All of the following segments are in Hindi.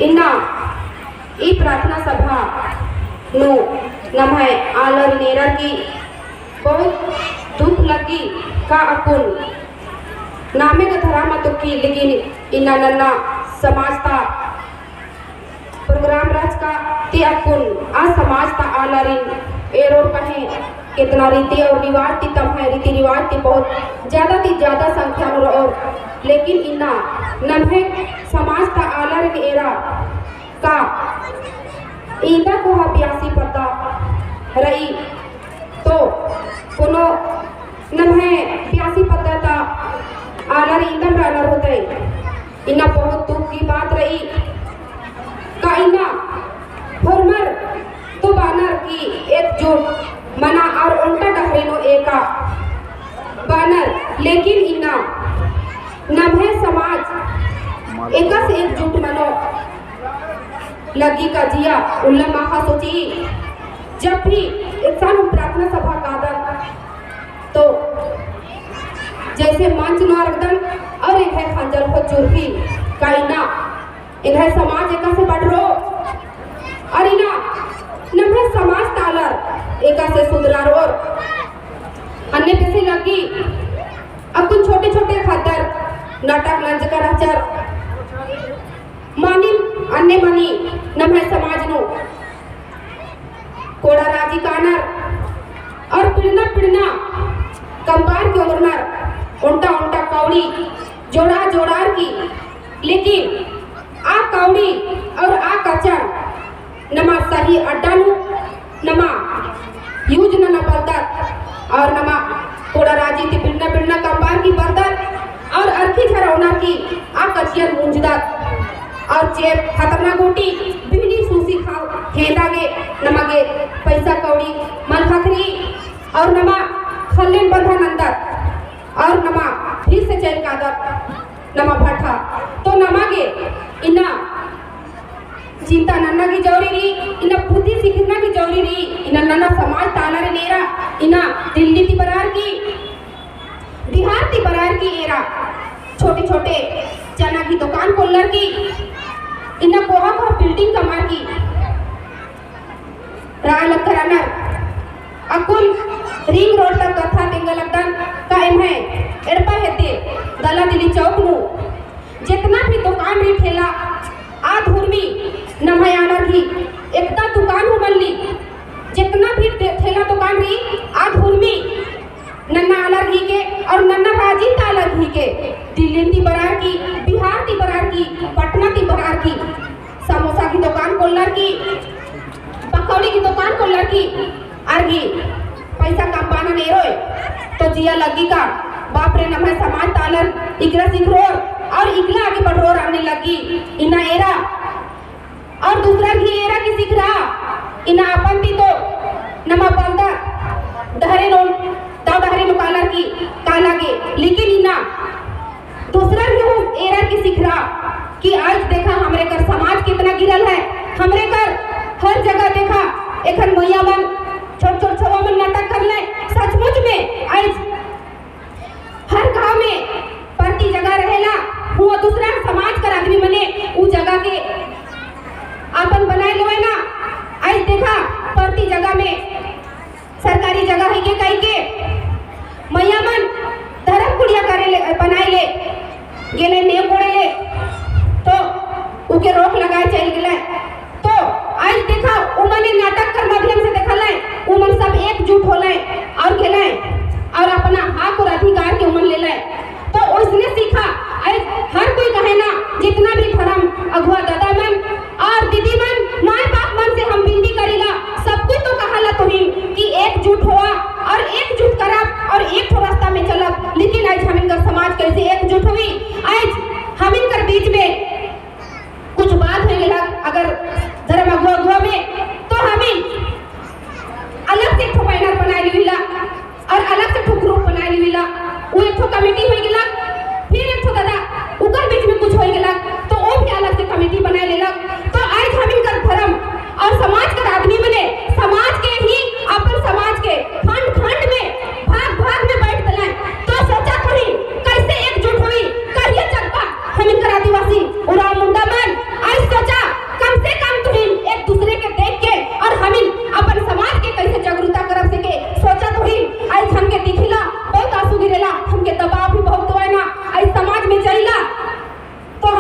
इन्ना ई प्रार्थना सभा नु नम्हे आलर नेरर की बहुत दुख लगी का अकुन नामे का धरा मत की लेकिन इन्ना नन्ना समाज था प्रोग्राम राज का ते अकुन आ समाज था आलरिन एरोर कहे कितना रीति और रिवाज थी तब है रीति रिवाज थी बहुत ज़्यादा संख्या में और लेकिन इन्ना नम्हे समाज था आलरिन एरा का इंदा को ब्यासी पता रही तो कोनो नम्हे ब्यासी पता था आलर इंदम रालर होते इन्ना बहुत दुख की बात रही का इन्ना फॉर्मर तो बानर की एकजुट मना और उल्टा डहरेनो एका बानर लेकिन इन्ना नम्हे समाज एका से एकजुट मनो लगी का जिया उल्ला माखा सोची जब भी इंसान प्रार्थना सभा का आदर तो जैसे मंच नारगदन और इन्हें खंजर को चुरकी का इना इन्हें समाज एका से बढ़ रो और इना नम्हे समाज तालर एका से सुधरार और अन्य कैसे लगी अब कुछ छोटे छोटे खातर नाटक लंच का राचर मानी अन्य मनी नम्हे समाज नो कोड़ा राजी कानर और पिड़ना पिड़ना कंपार के उमरनर उल्टा उल्टा कौड़ी जोड़ा जोड़ार की लेकिन आ कौड़ी और आ कचर नमा सही अड्डा नु नमा यूज न बलदत और नमा कोड़ा राजी थी पिड़ना पिड़ना कंपार की बरदत और अरखी झरौना की आ कचियर मुंजदत और चेप खतरनाक गोटी बिहनी सूसी खाओ खेदागे नमागे पैसा कौड़ी मन खखरी और नमा खल्लेन बंधा नंदत और नमा फिर से चैन कादत नमा भट्ठा तो नमागे इन्ना चिंता नन्ना की जौरी री इन्ना बुद्धि सीखना की जौरी री इन्ना नन्ना समाज तालरे नेरा इन्ना दिल्ली ती बरार की बिहार ती बरार की एरा छोटे छोटे चना की दुकान खोलर की इन्ना कोहा को बिल्डिंग कमार की राय लखरानर अकुल रिंग रोड तक कथा तेंगलगदन का एम है एड़पा हेते दला दिली चौक नु जितना भी दुकान री ठेला आ धुरमी नमयाना की एकता दुकान हो मल्ली जितना भी ठेला दुकान री आ धुरमी नन्ना अलग ही के और नन्ना राजी तालग ही के दिल्ली ती बरार की बिहार ती बरार की पटना ती बरार की समोसा की दुकान खोलर की पकौड़ी की दुकान खोलर की आरगी पैसा कम पाना नहीं रोए तो जिया लगी का बाप रे नम्हे समाज तालर इकरा सिखरोर और इकला आगे बढ़ोर आने लगी इना एरा और दूसरा भी एरा की सिख रहा इना अपन थी तो नमा बंदा डहरे नो दाव डहरे नो कालर की कालागे लेकिन इना दूसरा भी वो एरा की सिख रहा कि आज देखा हमरे कर समाज कितना गिरल है हमरे कर हर जगह देखा एखन मैया बन छोट छोट छवा में नाटक कर ले सचमुच में आज हर गांव में प्रति जगह रहेला हुआ दूसरा समाज कर आदमी मने उ जगह के आपन बनाए लोए ना आज देखा प्रति जगह में सरकारी जगह है के कई के मैया मन धर्म कुड़िया करे ले बनाए ले गेले ने कोड़े ले तो उके रोक लगाए चल गेले तो आज देखा उमने नाटक कर माध्यम से देखा ले उमन सब एकजुट होले और गेले और अपना हक और अधिकार के उमन ले ले तो उसने सीखा आज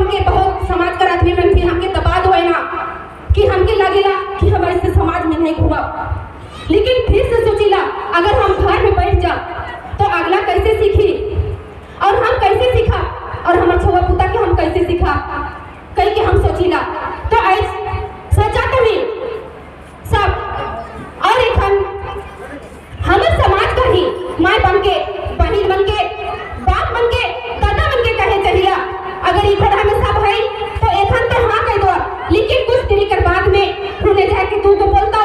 हमके बहुत समाज कर आदमी मन भी हमके दबा दो है ना कि हमके लगेला कि हम ऐसे समाज में नहीं घूमा। लेकिन फिर से सोचिला अगर हम घर में बैठ जा तो अगला कैसे सीखी और हम कैसे सीखा और हमारे छुआ पुता के हम कैसे सीखा कहीं के हम सोचिला। तो ऐसे सोचा कभी सब और एक हमारे समाज का ही माँ बन के बहन बन के बाप बन के दादा बन के कहे चाहिए अगर इधर हमें सब है तो एखन तो हाँ कह दो। लेकिन कुछ देरी के बाद में उन्हें जाके तू तो बोलता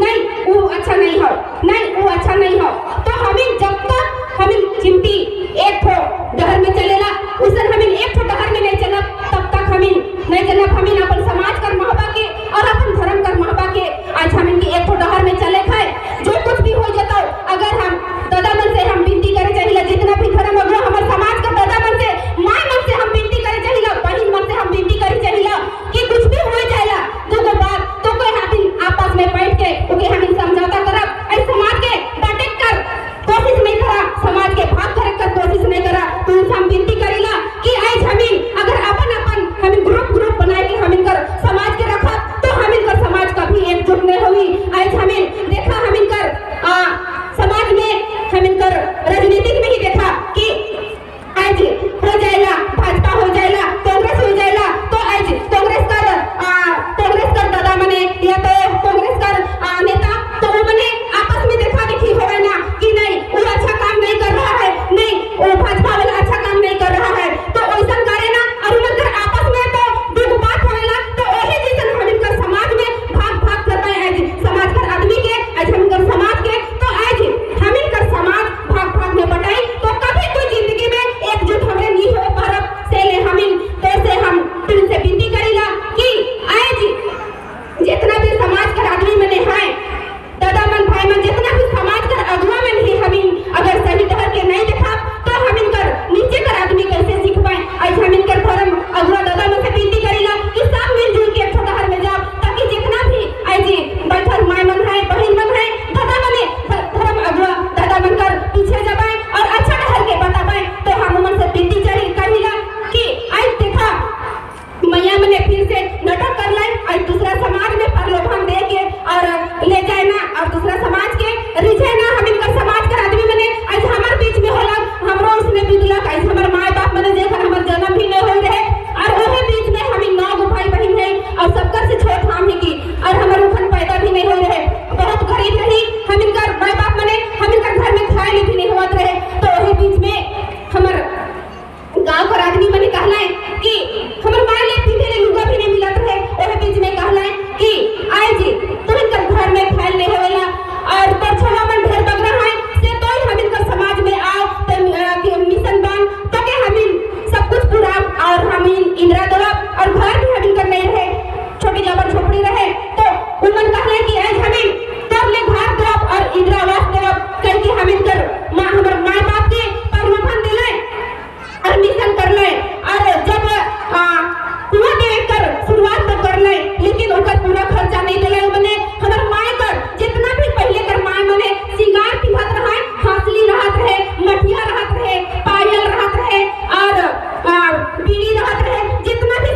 नहीं वो अच्छा नहीं हो नहीं वो अच्छा नहीं हो। तो हमें जब तक हमें चिमटी एक ठो डहर में चलेला उस दिन हमें एक ठो डहर में नहीं चला तब तक हमें नहीं चला। हमें अपन समाज कर महबा के और अपन धर्म कर महबा के आज हमें एक ठो डहर में चले खाए जो कुछ भी हो जाता अगर हम दादा मन से हम विनती करे चाहिए जितना भी धर्म हो हमारे समाज का दादा मन से माँ मन से हम विनती करे चाहिए बहन मन से हम विनती करे चाहिए कि कुछ भी हो जाएगा दो बात तो कोई हम आपस में बैठ के ओके हम समझौता करब इस समाज के बाटे कर कोशिश नहीं करा समाज के भाग करे कर कोशिश नहीं करा। तो हम विनती करेला कि आज हमें अगर अपन अपन हमें ग्रुप बनाए के हम इनकर समाज के रखा तो हम इनकर समाज का भी एकजुट नहीं हुई। आज हमें देखा हम इनकर समाज में हम इनकर राजनीतिक में ही देखा कि आज हो जाएगा भाजपा हो जाएगा कांग्रेस हो जाएगा तो आज कांग्रेस कर दादा मने या तो कांग्रेस कर नेता तो वो मने आपस में देखा देखी हो ना कि नहीं वो अच्छा काम नहीं कर रहा है नहीं वो भाजपा वाला अच्छा काम नहीं कर रहा है तो वैसा करे ना और उनकर आपस में तो दो बात होएला तो वही जैसे हम इनकर समाज में भाग कर रहे हैं समाज कर आदमी के आज हम इनकर समाज के तो आज हम इनकर समाज भाग में बटाई तो कभी कोई जिंदगी में एकजुट हमें नहीं हो पारब से ले हम तो से हम फिर से विनती करेगा कि आज जितना भी समाज कर आदमी मने है दादा मन भाई मन जितना भी समाज कर अगुआ में नहीं हम अगर सही डर के नहीं देखा तो हम इनकर नीचे कर आदमी कैसे सीख पाए। आज हम इनकर धर्म अगुआ दादा मन से विनती करेगा कि सब मिलजुल के एक डहर में जाओ ताकि जितना भी आज बैठल माँ मन है बहन मन है दादा मने धर्म अगुआ दादा मन कर पीछे जबाए और अच्छा डहर के बताबाए। तो हम मन से विनती करेगा कि आज देखा मैया मने फिर से नाटक कर लाए और दूसरा समाज में प्रलोभन दे के और ले जाए ना और दूसरा समाज के रिझे ना हम इनका समाज का आदमी मने आज हमारे बीच में होला हमरो उसने बिगलक आज हमारे माँ बाप मने जेकर हमार जन्म भी नहीं हो रहे और वही बीच में हम 9 भाई बहन है और सबका से छोट हम ही की और हमारे उखन पैदा भी नहीं हो रहे बहुत गरीब रही हम इनका माँ बाप मने हम इनका घर में खाए भी नहीं होत रहे। तो वही बीच में हमार गांव का आदमी मने कहला है कि हमर मां ले पीने ले लुगा भी नहीं मिलत रहे ओहे बीच में कहला है कि आए जी तुम इनकर घर में फैल नहीं होवेला और पर छवा मन ढेर बगरा है से तो हम इनकर समाज में आओ तो मिशन बन तो के हम सब कुछ पूरा और हम इंदिरा दौलत और घर भी हम इनकर नहीं रहे छोटी जबर झोपड़ी रहे तो उमन कहला है कि आज हम तब ले घर दौलत और इंदिरा आवास दौलत कह के हम इनकर हमर मां बाप के परमोधन दिले और मिशन कर ले और जब पूरा देकर शुरुआत तो कर ले लेकिन उनका पूरा खर्चा नहीं दिले मने हमर माए कर जितना भी पहले कर माए मने सिंगार पिहत रहा हासली रहत रहे मठिया रहत रहे पायल रहत रहे और बीड़ी रहत रहे जितना भी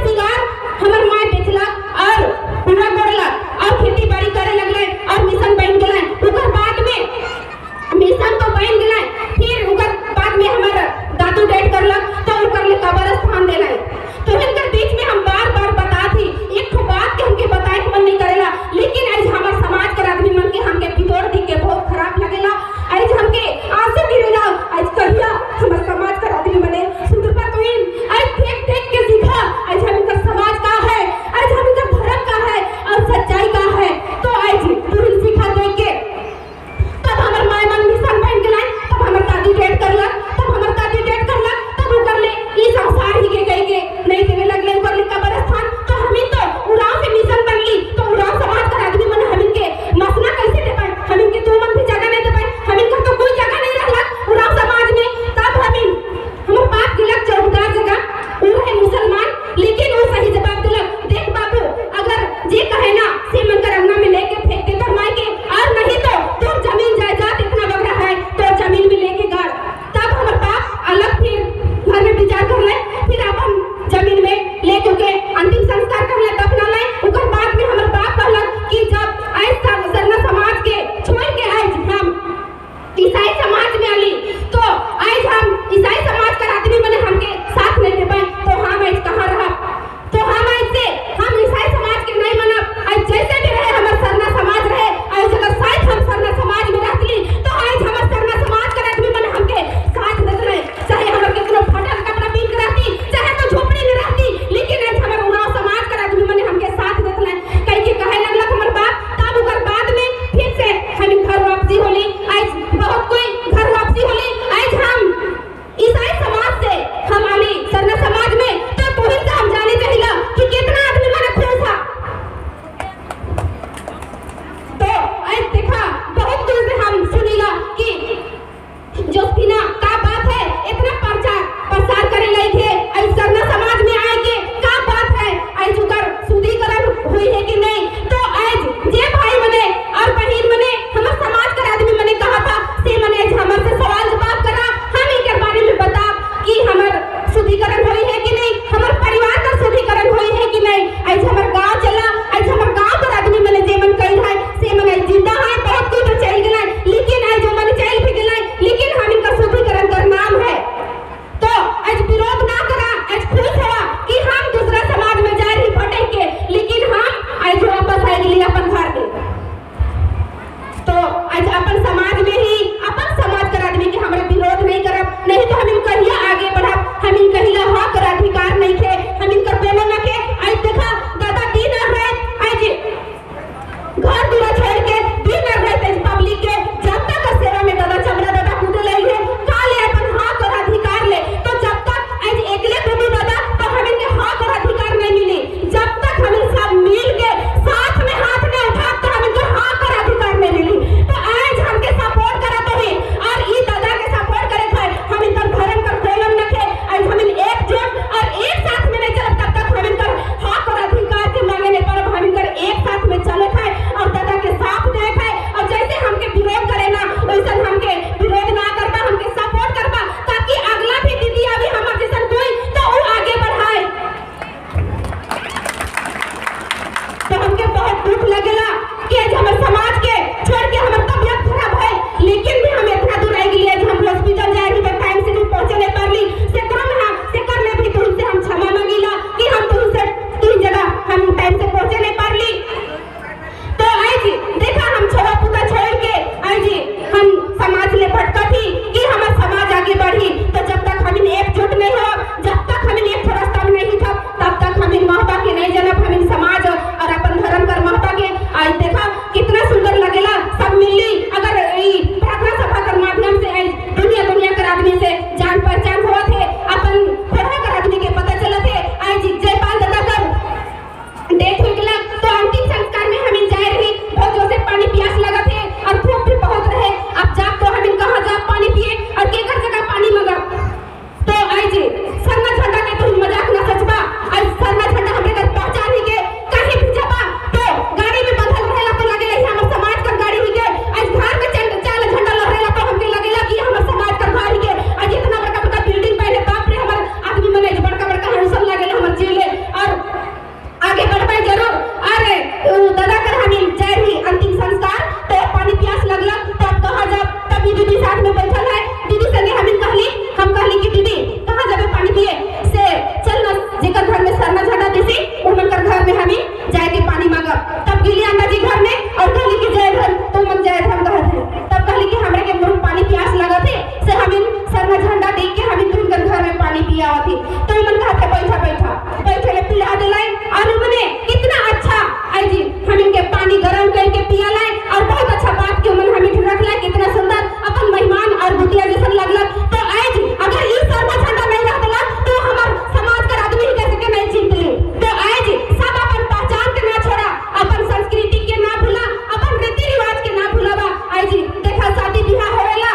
बैठे पिला दिलाई और उन्होंने इतना अच्छा आई जी हम इनके पानी गरम करके पिया लाए और बहुत अच्छा बात के मन हमें रख लाए कितना सुंदर अपन मेहमान और बुटिया जैसा लगलक। तो आई जी अगर ई सर्व झंडा नहीं रहतला तो हमार समाज का आदमी ही कैसे के नहीं चिंत ली। तो आई जी सब अपन पहचान के ना छोड़ा, अपन संस्कृति के ना भूला, अपन रीति रिवाज के ना भूलावा। आई जी देखा शादी ब्याह होवेला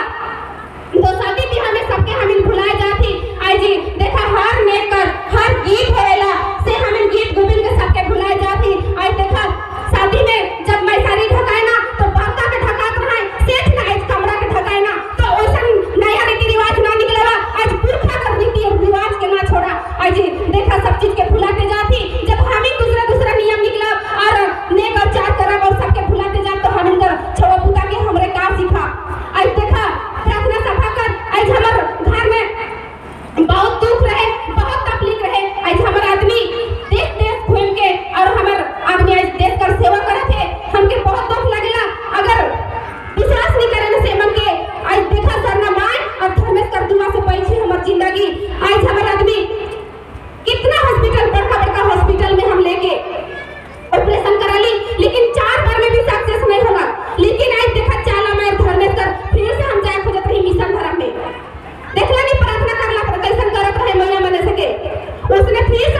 तो शादी ब्याह में सबके हमिन भुलाए जाती। आई जी देखा हर नेकर हर गीत होवेला से हमिन गीत गोविंद के सबके भुलाए जाती। आई देखा शादी में जब मैं सारी ढकाए ना तो बाका के ढकात रहे सेठ ना इस कमरा के ढकाए ना तो ओसन नया रीति रिवाज ना निकलेला। आज पुरखा का रीति रिवाज के ना छोड़ा। आई जी देखा सब चीज के भुलाते जाती। जब हमिन दूसरा दूसरा नियम निकला और नेक और चार करब और सबके भुलाते जा तो हमिन कर छवा पुता के हमरे का सिखा। आई देखा प्रार्थना सभा कर आज हमर घर में बहुत दुख रहे बहुत तकलीफ रहे। आज हमर आदमी देश देश घूम के और हमर आदमी आज देश का सेवा करे थे हमके बहुत दुख लगेला। अगर विश्वास नहीं करे से मन के आज देखा सरना माय और धर्मेश कर दुआ से पैछी हमर जिंदगी। आज हमर आदमी कितना हॉस्पिटल बड़का हॉस्पिटल में हम लेके ऑपरेशन करा ली लेकिन 4 बार में भी सक्सेस नहीं होला। लेकिन आज देखा चाला मैं धर्मेश कर फिर से हम जाए खोजत रही मिशन धर्म में देखला नहीं प्रार्थना करला पर कैसन करत रहे मैया मने सके उसने फिर